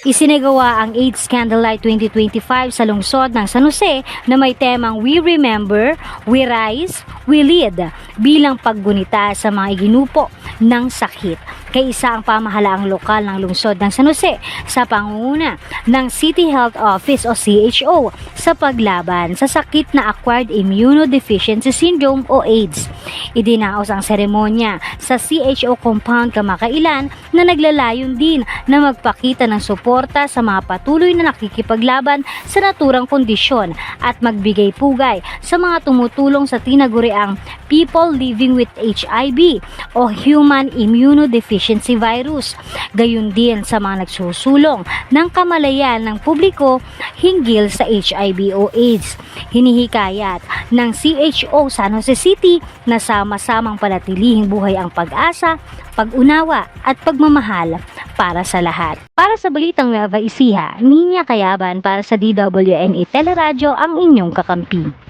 Isinagawa ang AIDS Candlelight 2025 sa lungsod ng San Jose na may temang We Remember, We Rise, We Lead bilang paggunita sa mga iginupo ng sakit. Kaisa ang pamahalaang lokal ng lungsod ng San Jose sa pangunguna ng City Health Office o CHO sa paglaban sa sakit na Acquired Immunodeficiency Syndrome o AIDS. Idinaos ang seremonya sa CHO compound kamakailan na naglalayon din na magpakita ng suporta sa mga patuloy na nakikipaglaban sa naturang kondisyon at magbigay pugay sa mga tumutulong sa tinaguriang People Living with HIV o Human Immunodeficiency Virus. Gayon din sa mga nagsusulong ng kamalayan ng publiko hinggil sa HIV o AIDS. Hinihikayat ng CHO San Jose City na sama-samang panatilihing buhay ang pag-asa, pag-unawa at pagmamahal para sa lahat. Para sa Balitang Nueva Ecija, Ninya Kayaban para sa DWNE Teleradyo ang inyong kakampi.